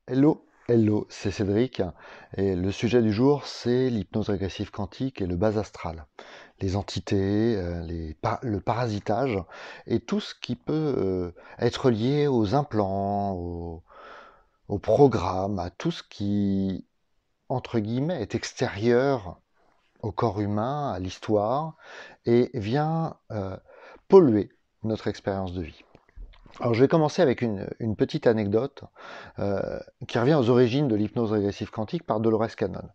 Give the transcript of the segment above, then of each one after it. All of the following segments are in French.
Hello, hello, c'est Cédric et le sujet du jour c'est l'hypnose régressive quantique et le bas astral, les entités, le parasitage et tout ce qui peut être lié aux implants, aux programmes, à tout ce qui, entre guillemets, est extérieur au corps humain, à l'histoire et vient polluer notre expérience de vie. Alors je vais commencer avec une petite anecdote qui revient aux origines de l'hypnose régressive quantique par Dolores Cannon.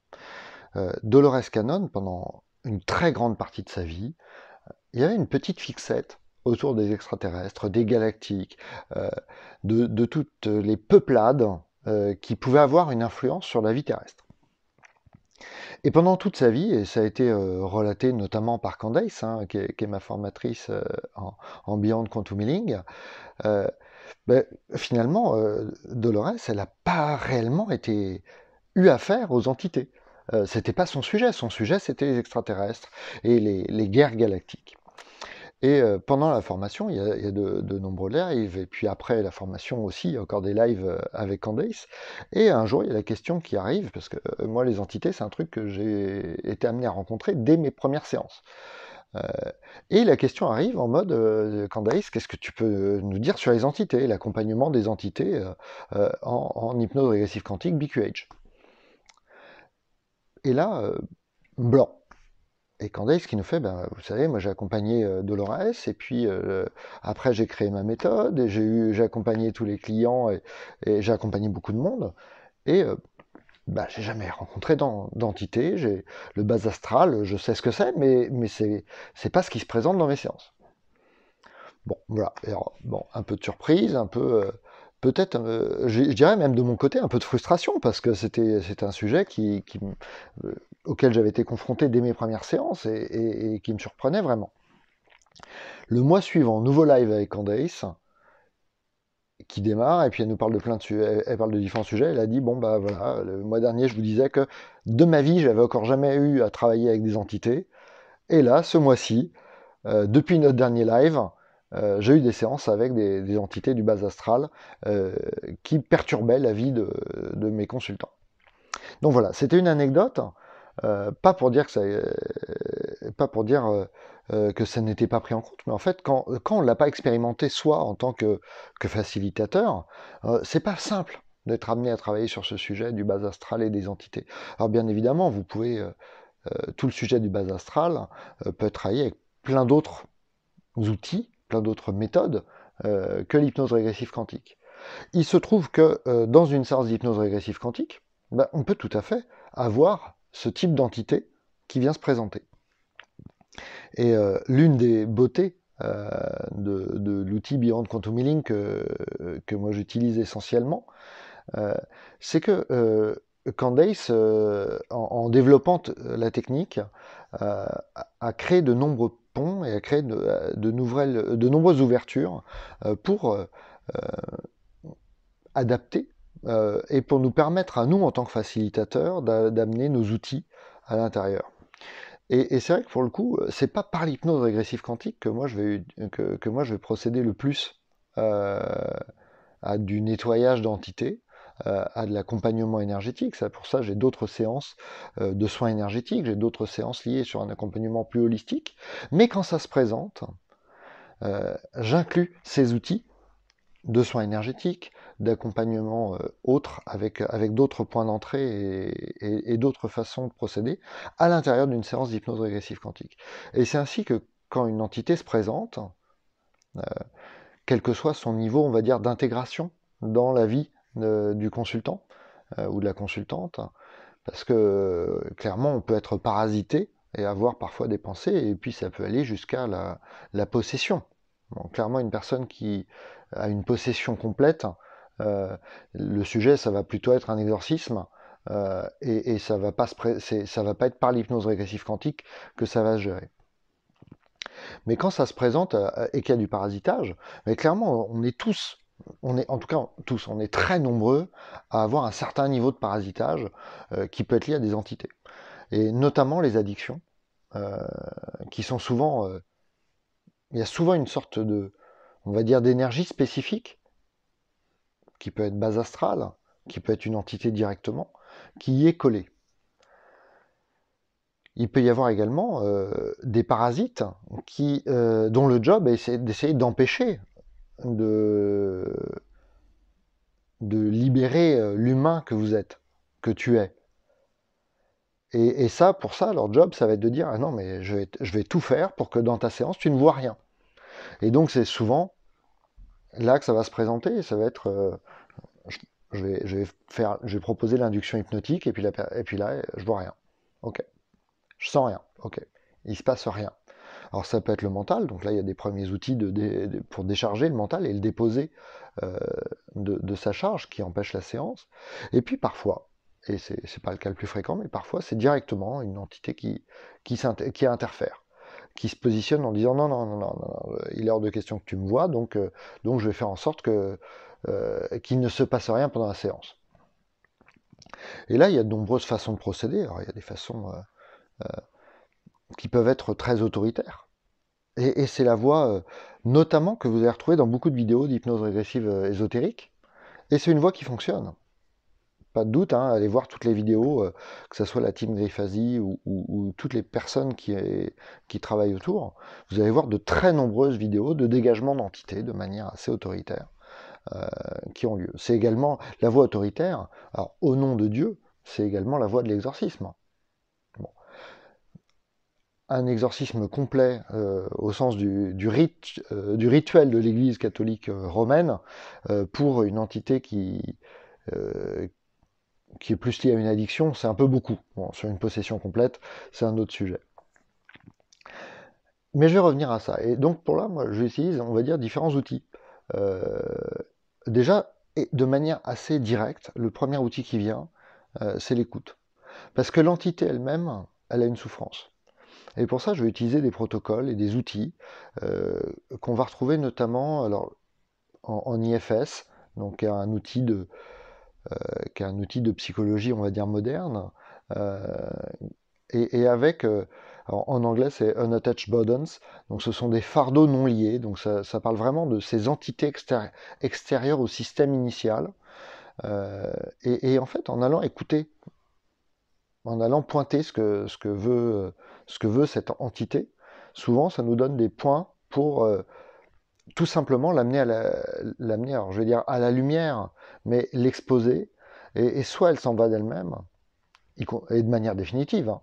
Dolores Cannon, pendant une très grande partie de sa vie, il y avait une petite fixette autour des extraterrestres, des galactiques, euh, de toutes les peuplades qui pouvaient avoir une influence sur la vie terrestre. Et pendant toute sa vie, et ça a été relaté notamment par Candace, qui est ma formatrice en Beyond Quantum Healing, euh, ben, finalement, Dolores, elle n'a pas réellement eu affaire aux entités. C'était pas son sujet c'était les extraterrestres et les guerres galactiques. Et pendant la formation, il y a de nombreux lives, et puis après la formation aussi, il y a encore des lives avec Candace. Et un jour, il y a la question qui arrive, parce que moi, les entités, c'est un truc que j'ai été amené à rencontrer dès mes premières séances. Euh, et la question arrive en mode Candace, qu'est-ce que tu peux nous dire sur les entités, l'accompagnement des entités en hypnose régressive quantique BQH. Et là, blanc. Et Candace qui nous fait, ben, vous savez, moi j'ai accompagné Dolores, et puis après j'ai créé ma méthode, et j'ai accompagné tous les clients, et j'ai accompagné beaucoup de monde, et bah, j'ai jamais rencontré d'entité, j'ai le bas astral, je sais ce que c'est, mais c'est pas ce qui se présente dans mes séances. Bon, voilà. Et alors, bon, un peu de surprise, un peu, peut-être, je dirais même de mon côté, un peu de frustration, parce que c'était un sujet auquel j'avais été confronté dès mes premières séances et qui me surprenait vraiment. Le mois suivant, nouveau live avec Candace, qui démarre, et puis elle nous parle de plein de sujets, elle parle de différents sujets. Elle a dit, bon, bah voilà, le mois dernier, je vous disais que de ma vie, j'avais encore jamais eu à travailler avec des entités. Et là, ce mois-ci, depuis notre dernier live, j'ai eu des séances avec des entités du bas astral qui perturbaient la vie de mes consultants. Donc voilà, c'était une anecdote, pas pour dire que que ça n'était pas pris en compte, mais en fait, quand on ne l'a pas expérimenté soi en tant que facilitateur, c'est pas simple d'être amené à travailler sur ce sujet du bas astral et des entités. Alors bien évidemment, vous pouvez tout le sujet du bas astral peut être travaillé avec plein d'autres outils, plein d'autres méthodes que l'hypnose régressive quantique. Il se trouve que dans une séance d'hypnose régressive quantique, ben, on peut tout à fait avoir ce type d'entité qui vient se présenter. Et l'une des beautés de l'outil Beyond Quantum Healing que moi j'utilise essentiellement, euh, c'est que Candace, en développant la technique, a créé de nombreux ponts et a créé de nombreuses ouvertures pour adapter et pour nous permettre à nous, en tant que facilitateurs, d'amener nos outils à l'intérieur. Et c'est vrai que pour le coup, c'est pas par l'hypnose régressive quantique que moi je vais procéder le plus euh, à du nettoyage d'entités, à de l'accompagnement énergétique. Pour ça, j'ai d'autres séances de soins énergétiques, j'ai d'autres séances liées sur un accompagnement plus holistique. Mais quand ça se présente, j'inclus ces outils de soins énergétiques, d'accompagnement autres, avec d'autres points d'entrée et d'autres façons de procéder à l'intérieur d'une séance d'hypnose régressive quantique. Et c'est ainsi que quand une entité se présente, euh, quel que soit son niveau, on va dire, d'intégration dans la vie du consultant ou de la consultante, parce que clairement, on peut être parasité et avoir parfois des pensées, et puis ça peut aller jusqu'à la possession. Bon, clairement, une personne qui a une possession complète, euh, le sujet, ça va plutôt être un exorcisme, et ça va pas être par l'hypnose régressive quantique que ça va se gérer. Mais quand ça se présente et qu'il y a du parasitage, mais clairement, en tout cas tous, on est très nombreux à avoir un certain niveau de parasitage qui peut être lié à des entités. Et notamment les addictions, euh, qui sont souvent... il y a souvent une sorte on va dire, d'énergie spécifique, qui peut être base astrale, qui peut être une entité directement, qui y est collée. Il peut y avoir également des parasites dont le job est d'essayer d'empêcher de, de libérer l'humain que vous êtes, que tu es. Et ça, pour ça, leur job, ça va être de dire, ah non, mais je vais tout faire pour que dans ta séance, tu ne vois rien. Et donc, c'est souvent là que ça va se présenter, ça va être, je vais proposer l'induction hypnotique, et puis là, je vois rien. Ok. Je sens rien. Ok. Il se passe rien. Alors ça peut être le mental, donc là il y a des premiers outils pour décharger le mental et le déposer euh, de sa charge qui empêche la séance. Et puis parfois, et c'est pas le cas le plus fréquent, mais parfois c'est directement une entité qui interfère, qui se positionne en disant non, non, non, non, non, il est hors de question que tu me vois, donc je vais faire en sorte qu'il ne se passe rien pendant la séance. Et là il y a de nombreuses façons de procéder. Alors il y a des façons qui peuvent être très autoritaires. Et c'est la voie, notamment, que vous allez retrouver dans beaucoup de vidéos d'hypnose régressive ésotérique. Et c'est une voie qui fonctionne. Pas de doute, hein, allez voir toutes les vidéos, que ce soit la team Greyfazi ou toutes les personnes qui travaillent autour. Vous allez voir de très nombreuses vidéos de dégagement d'entités de manière assez autoritaire qui ont lieu. C'est également la voie autoritaire. Alors, au nom de Dieu, c'est également la voie de l'exorcisme. Bon. Un exorcisme complet au sens du rituel de l'Église catholique romaine pour une entité euh, qui est plus liée à une addiction, c'est un peu beaucoup. Bon, sur une possession complète, c'est un autre sujet. Mais je vais revenir à ça. Et donc pour là, moi, j'utilise, on va dire, différents outils. Euh, déjà, et de manière assez directe, le premier outil qui vient, c'est l'écoute. Parce que l'entité elle-même, elle a une souffrance. Et pour ça, je vais utiliser des protocoles et des outils qu'on va retrouver notamment alors, en IFS, donc qui est un outil de psychologie, on va dire, moderne, euh, et avec, en anglais, c'est Unattached Burdens, donc ce sont des fardeaux non liés, donc ça parle vraiment de ces entités extérieures au système initial, et en fait, en allant écouter, en allant pointer ce que veut cette entité, souvent ça nous donne des points pour tout simplement l'amener, alors je vais dire à la lumière, mais l'exposer, et soit elle s'en va d'elle-même, et de manière définitive, hein,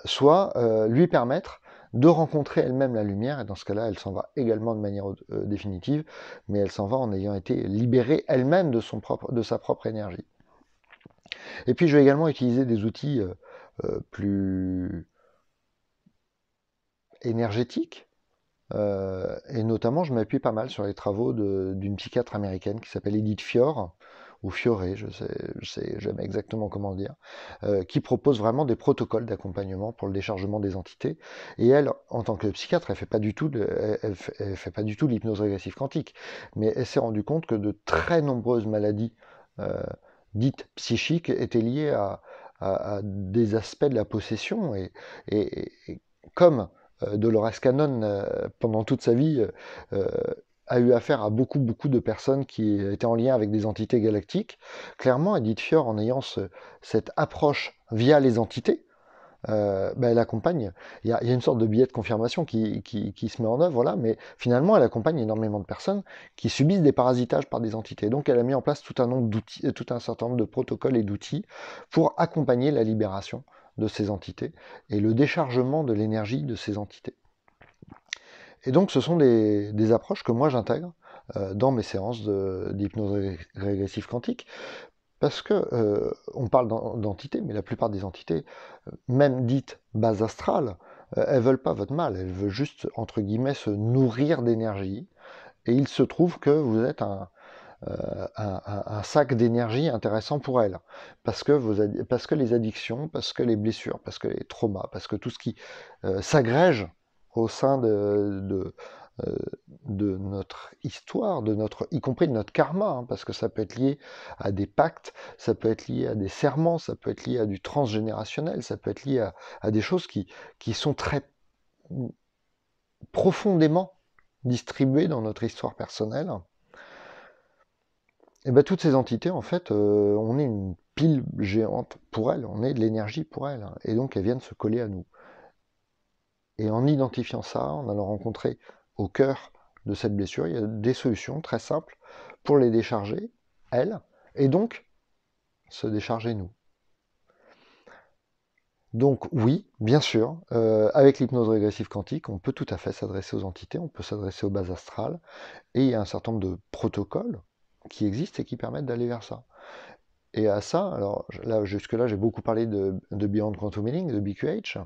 soit lui permettre de rencontrer elle-même la lumière, et dans ce cas-là, elle s'en va également de manière définitive, mais elle s'en va en ayant été libérée elle-même de sa propre énergie. Et puis je vais également utiliser des outils plus énergétiques, et notamment je m'appuie pas mal sur les travaux d'une psychiatre américaine qui s'appelle Edith Fiore, ou Fiore, je sais jamais exactement comment le dire, qui propose vraiment des protocoles d'accompagnement pour le déchargement des entités. Et elle, en tant que psychiatre, elle fait pas du tout elle fait pas du tout l'hypnose régressive quantique, mais elle s'est rendue compte que de très nombreuses maladies euh, dites psychiques étaient liées à des aspects de la possession, et comme Dolores Cannon, pendant toute sa vie, euh, a eu affaire à beaucoup, beaucoup de personnes qui étaient en lien avec des entités galactiques. Clairement, Edith Fiore, en ayant cette approche via les entités, elle accompagne. Il y a une sorte de billet de confirmation qui se met en œuvre, là, mais finalement, elle accompagne énormément de personnes qui subissent des parasitages par des entités. Donc, elle a mis en place tout un nombre d'outils, tout un certain nombre de protocoles et d'outils pour accompagner la libération de ces entités et le déchargement de l'énergie de ces entités. Et donc, ce sont des approches que moi j'intègre dans mes séances d'hypnose régressive quantique, parce que on parle d'entités, mais la plupart des entités, même dites base astrale, elles veulent pas votre mal, elles veulent juste, entre guillemets, se nourrir d'énergie. Et il se trouve que vous êtes un sac d'énergie intéressant pour elles. Parce que les addictions, parce que les blessures, parce que les traumas, parce que tout ce qui s'agrège au sein euh, de notre histoire, y compris de notre karma, hein, parce que ça peut être lié à des pactes, ça peut être lié à des serments, ça peut être lié à du transgénérationnel, ça peut être lié à des choses qui sont très profondément distribuées dans notre histoire personnelle. et ben, toutes ces entités, en fait, on est une pile géante pour elles, on est de l'énergie pour elles, hein, et donc elles viennent se coller à nous. Et en identifiant ça, en allant rencontrer au cœur de cette blessure, il y a des solutions très simples pour les décharger, elles, et donc se décharger nous. Donc oui, bien sûr, avec l'hypnose régressive quantique, on peut tout à fait s'adresser aux entités, on peut s'adresser aux bases astrales, et il y a un certain nombre de protocoles qui existent et qui permettent d'aller vers ça. Et à ça, alors là, jusque-là, j'ai beaucoup parlé de Beyond Quantum Healing, de BQH,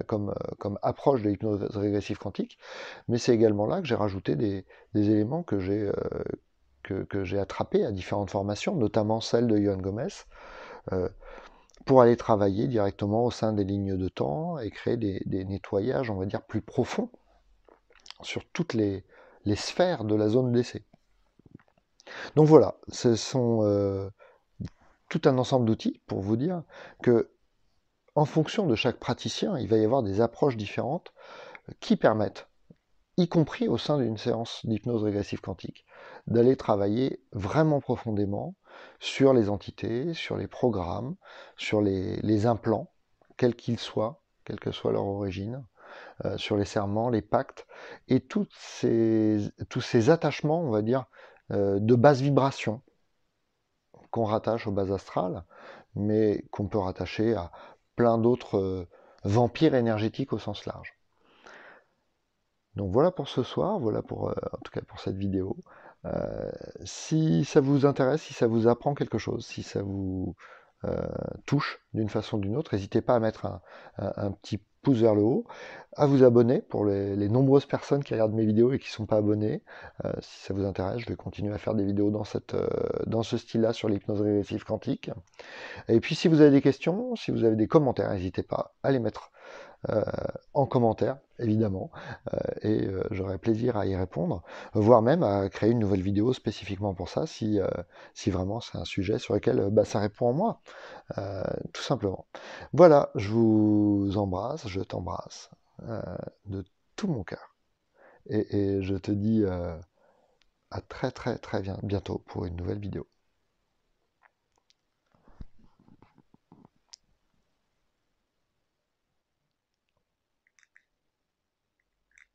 comme approche de l'hypnose régressive quantique, mais c'est également là que j'ai rajouté des éléments que j'ai attrapés à différentes formations, notamment celle de Johan Gomez, euh, pour aller travailler directement au sein des lignes de temps et créer des nettoyages, on va dire, plus profonds sur toutes les sphères de la zone d'essai. Donc voilà, ce sont tout un ensemble d'outils pour vous dire que, en fonction de chaque praticien, il va y avoir des approches différentes qui permettent, y compris au sein d'une séance d'hypnose régressive quantique, d'aller travailler vraiment profondément sur les entités, sur les programmes, sur les implants, quels qu'ils soient, quelle que soit leur origine, sur les serments, les pactes, et tous ces attachements, on va dire, de basse vibration qu'on rattache aux bases astrales, mais qu'on peut rattacher à plein d'autres vampires énergétiques au sens large. Donc voilà pour ce soir, voilà pour, en tout cas pour cette vidéo. Si ça vous intéresse, si ça vous apprend quelque chose, si ça vous touche d'une façon ou d'une autre, n'hésitez pas à mettre un petit pouce vers le haut, à vous abonner pour les nombreuses personnes qui regardent mes vidéos et qui ne sont pas abonnées. Si ça vous intéresse, je vais continuer à faire des vidéos dans ce style-là sur l'hypnose régressive quantique. Et puis si vous avez des questions, si vous avez des commentaires, n'hésitez pas à les mettre en commentaire, évidemment, et j'aurai plaisir à y répondre, voire même à créer une nouvelle vidéo spécifiquement pour ça, si vraiment c'est un sujet sur lequel ça répond en moi, tout simplement. Voilà, je vous embrasse, je t'embrasse de tout mon cœur, et je te dis à très très très bientôt pour une nouvelle vidéo.